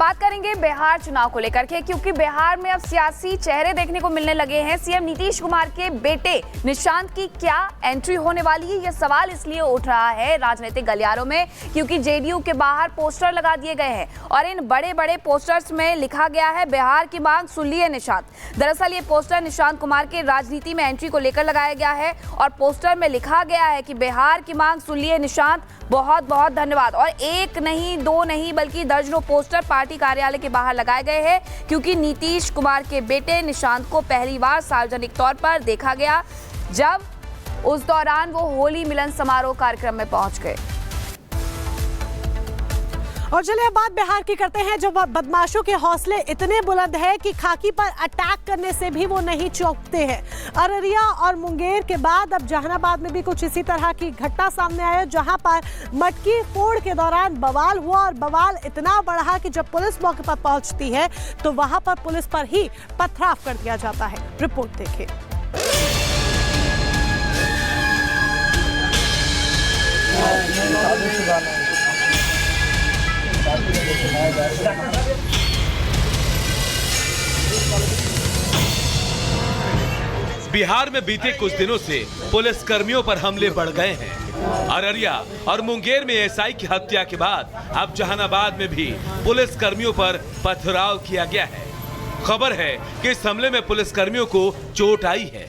बात करेंगे बिहार चुनाव को लेकर के, क्योंकि बिहार में अब सियासी चेहरे देखने को मिलने लगे हैं। सीएम नीतीश कुमार के बेटे निशांत की क्या एंट्री होने वाली है, यह सवाल इसलिए उठ रहा है राजनीतिक गलियारों में क्योंकि जेडीयू के बाहर पोस्टर लगा दिए गए हैं और इन बड़े बड़े पोस्टर्स में लिखा गया है बिहार की मांग सुन लिए निशांत। दरअसल ये पोस्टर निशांत कुमार के राजनीति में एंट्री को लेकर लगाया गया है और पोस्टर में लिखा गया है कि बिहार की मांग सुन लिए निशांत, बहुत बहुत धन्यवाद। और एक नहीं, दो नहीं, बल्कि दर्जनों पोस्टर पार्टी कार्यालय के बाहर लगाए गए हैं क्योंकि नीतीश कुमार के बेटे निशांत को पहली बार सार्वजनिक तौर पर देखा गया जब उस दौरान वो होली मिलन समारोह कार्यक्रम में पहुंच गए। और चलिए अब बात बिहार की करते हैं, जो बदमाशों के हौसले इतने बुलंद है कि खाकी पर अटैक करने से भी वो नहीं चौंकते हैं। अररिया और मुंगेर के बाद अब जहानाबाद में भी कुछ इसी तरह की घटना सामने आई, जहां पर मटकी फोड़ के दौरान बवाल हुआ और बवाल इतना बढ़ा कि जब पुलिस मौके पर पहुंचती है तो वहां पर पुलिस पर ही पथराव कर दिया जाता है। रिपोर्ट देखिए। बिहार में बीते कुछ दिनों से पुलिस कर्मियों पर हमले बढ़ गए हैं। अररिया और मुंगेर में एसआई की हत्या के बाद अब जहानाबाद में भी पुलिस कर्मियों पर पथराव किया गया है। खबर है कि इस हमले में पुलिस कर्मियों को चोट आई है।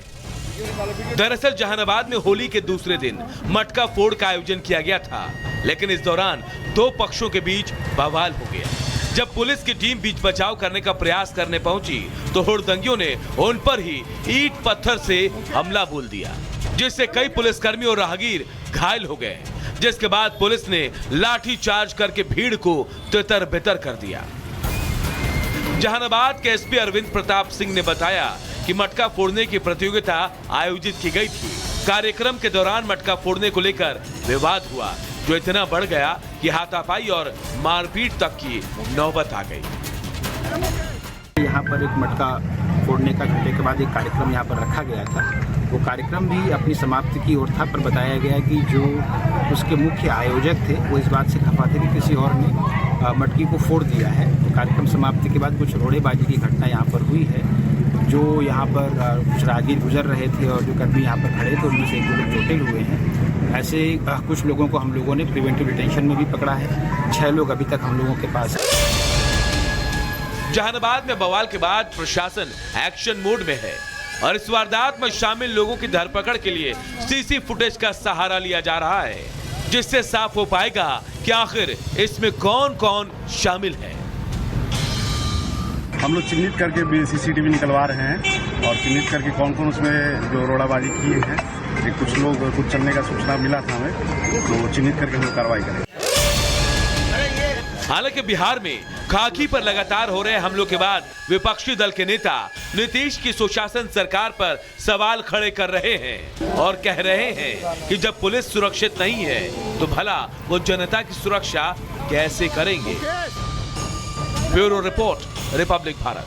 दरअसल जहानाबाद में होली के दूसरे दिन मटका फोड़ का आयोजन किया गया था, लेकिन इस दौरान दो पक्षों के बीच बवाल हो गया। जब पुलिस की टीम बीच बचाव करने का प्रयास करने पहुंची तो हुड़दंगियों ने उन पर ही ईंट पत्थर से हमला बोल दिया, जिससे कई पुलिसकर्मी और राहगीर घायल हो गए, जिसके बाद पुलिस ने लाठी चार्ज करके भीड़ को तितर बितर कर दिया। जहानाबाद के एसपी अरविंद प्रताप सिंह ने बताया कि मटका फोड़ने की प्रतियोगिता आयोजित की गई थी। कार्यक्रम के दौरान मटका फोड़ने को लेकर विवाद हुआ, जो इतना बढ़ गया कि हाथापाई और मारपीट तक की नौबत आ गई। यहाँ पर एक मटका फोड़ने का घंटे के बाद एक कार्यक्रम यहाँ पर रखा गया था। वो कार्यक्रम भी अपनी समाप्ति की ओर था, पर बताया गया कि जो उसके मुख्य आयोजक थे वो इस बात से खफा थे कि किसी और ने मटकी को फोड़ दिया है। तो कार्यक्रम समाप्ति के बाद कुछ रोड़ेबाजी की घटना यहाँ पर हुई है। जो यहाँ पर कुछ राहगीर गुजर रहे थे और जो कर्मी यहाँ पर खड़े थे उनमें से एक दो लोग चोटिल हुए हैं। ऐसे कुछ लोगों को हम लोगों ने प्रिवेंटिव डिटेंशन में भी पकड़ा है। 6 लोग अभी तक हम लोगों के पास है। जहानाबाद में बवाल के बाद प्रशासन एक्शन मोड में है और इस वारदात में शामिल लोगों की धरपकड़ के लिए सीसी फुटेज का सहारा लिया जा रहा है, जिससे साफ हो पाएगा कि आखिर इसमें कौन कौन शामिल है। हम लोग चिन्हित करके सीसीटीवी निकलवा रहे हैं और चिन्हित करके कौन कौन उसमें जो रोड़ाबाजी किए हैं, कुछ लोग कुछ चलने का सूचना मिला था हमें, तो चिन्हित करके हम लोग कार्रवाई करेंगे। हालांकि बिहार में खाकी पर लगातार हो रहे हमलों के बाद विपक्षी दल के नेता नीतीश की सुशासन सरकार पर सवाल खड़े कर रहे हैं और कह रहे हैं कि जब पुलिस सुरक्षित नहीं है तो भला वो जनता की सुरक्षा कैसे करेंगे। Bureau report, Republic Bharat.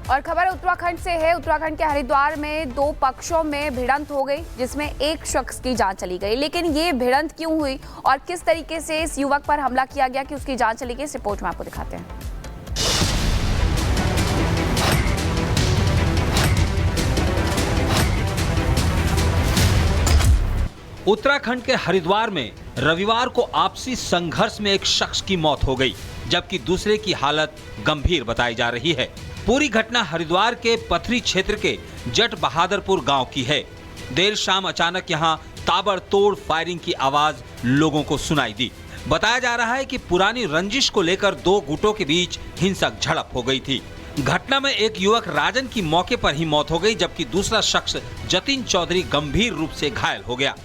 और खबर उत्तराखंड से है। उत्तराखंड के हरिद्वार में 2 पक्षों में भिड़ंत हो गई, जिसमें एक शख्स की जान चली गई। लेकिन ये भिड़ंत क्यों हुई और किस तरीके से इस युवक पर हमला किया गया कि उसकी जान चली गई, इस रिपोर्ट में आपको दिखाते हैं। उत्तराखंड के हरिद्वार में रविवार को आपसी संघर्ष में एक शख्स की मौत हो गई, जबकि दूसरे की हालत गंभीर बताई जा रही है। पूरी घटना हरिद्वार के पथरी क्षेत्र के जट बहादुरपुर गांव की है। देर शाम अचानक यहां ताबड़तोड़ फायरिंग की आवाज लोगों को सुनाई दी। बताया जा रहा है कि पुरानी रंजिश को लेकर 2 गुटों के बीच हिंसक झड़प हो गई थी। घटना में एक युवक राजन की मौके पर ही मौत हो गई, जबकि दूसरा शख्स जतिन चौधरी गंभीर रूप से घायल हो गया।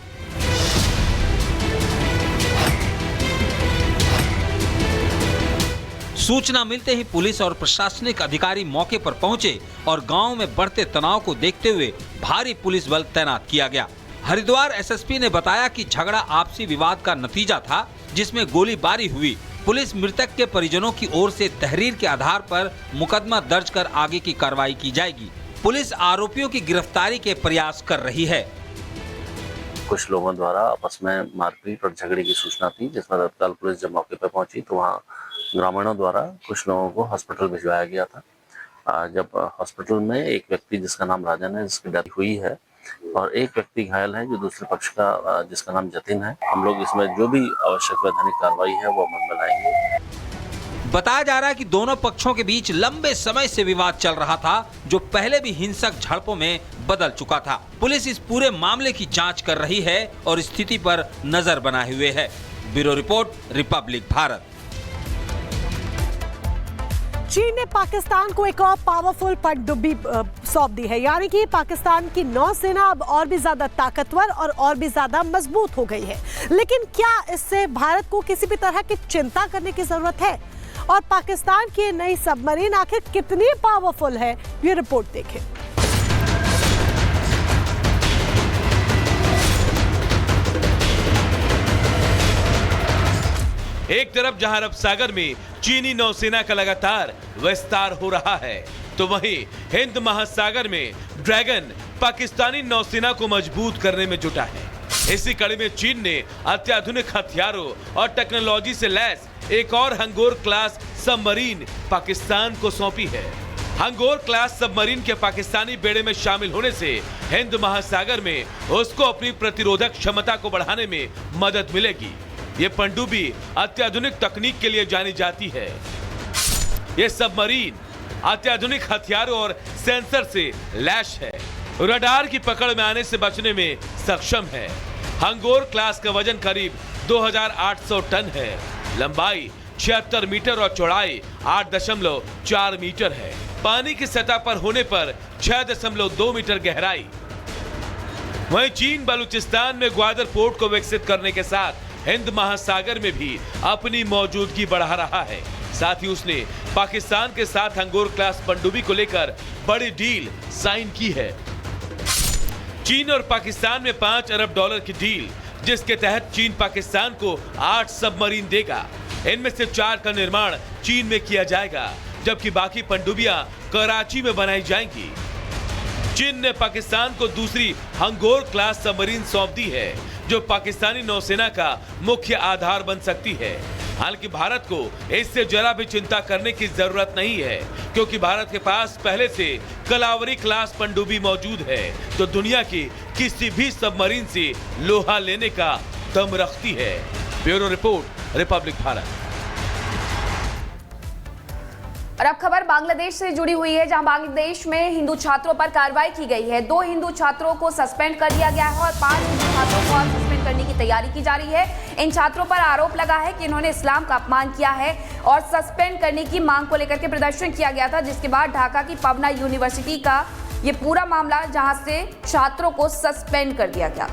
सूचना मिलते ही पुलिस और प्रशासनिक अधिकारी मौके पर पहुंचे और गांव में बढ़ते तनाव को देखते हुए भारी पुलिस बल तैनात किया गया। हरिद्वार एसएसपी ने बताया कि झगड़ा आपसी विवाद का नतीजा था, जिसमें गोलीबारी हुई। पुलिस मृतक के परिजनों की ओर से तहरीर के आधार पर मुकदमा दर्ज कर आगे की कार्रवाई की जाएगी। पुलिस आरोपियों की गिरफ्तारी के प्रयास कर रही है। कुछ लोगों द्वारा आपस में मारपीट और झगड़े की सूचना थी, जिसमें तत्काल पुलिस जब मौके पर पहुंची तो वहां ग्रामीणों द्वारा कुछ लोगों को हॉस्पिटल भिजवाया गया था। जब हॉस्पिटल में एक व्यक्ति जिसका नाम राजन है, जिसकी डेथ हुई है, और एक व्यक्ति घायल है जो दूसरे पक्ष का जिसका नाम जतिन है। हम लोग इसमें जो भी आवश्यक वैधानिक कार्रवाई है वो अमल में लाएंगे। बताया जा रहा है कि दोनों पक्षों के बीच लंबे समय से विवाद चल रहा था, जो पहले भी हिंसक झड़पों में बदल चुका था। पुलिस इस पूरे मामले की जांच कर रही है और स्थिति पर नजर बनाए हुए है। Bureau report, Republic Bharat. चीन ने पाकिस्तान को एक और पावरफुल पनडुब्बी सौंप दी है, यानी कि पाकिस्तान की नौसेना अब और भी ज्यादा ताकतवर और भी ज्यादा मजबूत हो गई है। लेकिन क्या इससे भारत को किसी भी तरह की चिंता करने की जरूरत है? और पाकिस्तान की नई सबमरीन आखिर कितनी पावरफुल है, ये रिपोर्ट देखें। एक तरफ जहां अरब सागर में चीनी नौसेना का लगातार विस्तार हो रहा है, तो वहीं हिंद महासागर में ड्रैगन पाकिस्तानी नौसेना को मजबूत करने में जुटा है। इसी कड़ी में चीन ने अत्याधुनिक हथियारों और टेक्नोलॉजी से लैस एक और हंगोर क्लास सबमरीन पाकिस्तान को सौंपी है। हंगोर क्लास सबमरीन के पाकिस्तानी बेड़े में शामिल होने से हिंद महासागर में उसको अपनी प्रतिरोधक क्षमता को बढ़ाने में मदद मिलेगी। ये पनडुब्बी अत्याधुनिक तकनीक के लिए जानी जाती है। ये सबमरीन अत्याधुनिक हथियारों और सेंसर से लैस है, रडार की पकड़ में आने से बचने में सक्षम है। हंगोर क्लास का वजन करीब 2800 टन है, लंबाई 76 मीटर और चौड़ाई 8.4 मीटर है। पानी की सतह पर होने पर 6.2 मीटर गहराई। वहीं चीन बलूचिस्तान में ग्वादर पोर्ट को विकसित करने के साथ हिंद महासागर में भी अपनी मौजूदगी बढ़ा रहा है। साथ ही उसने पाकिस्तान के साथ हंगोर क्लास पनडुब्बी को लेकर बड़ी डील साइन की है। चीन और पाकिस्तान में $5 अरब की डील, जिसके तहत चीन पाकिस्तान को 8 सबमरीन देगा। इनमें से 4 का निर्माण चीन में किया जाएगा, जबकि बाकी पनडुब्बियां कराची में बनाई जाएंगी। चीन ने पाकिस्तान को दूसरी हंगोर क्लास सबमरीन सौंप दी है, जो पाकिस्तानी नौसेना का मुख्य आधार बन सकती है। हालांकि भारत को इससे जरा भी चिंता करने की जरूरत नहीं है, क्योंकि भारत के पास पहले से कलावरी क्लास पनडुब्बी मौजूद है, तो दुनिया की किसी भी सबमरीन से लोहा लेने का दम रखती है। Bureau report, Republic Bharat. और अब खबर बांग्लादेश से जुड़ी हुई है, जहां बांग्लादेश में हिंदू छात्रों पर कार्रवाई की गई है। 2 हिंदू छात्रों को सस्पेंड कर दिया गया है और 5 हिंदू छात्रों को और सस्पेंड करने की तैयारी की जा रही है। इन छात्रों पर आरोप लगा है कि इन्होंने इस्लाम का अपमान किया है और सस्पेंड करने की मांग को लेकर के प्रदर्शन किया गया था, जिसके बाद ढाका की पवना यूनिवर्सिटी का ये पूरा मामला, जहां से छात्रों को सस्पेंड कर दिया गया।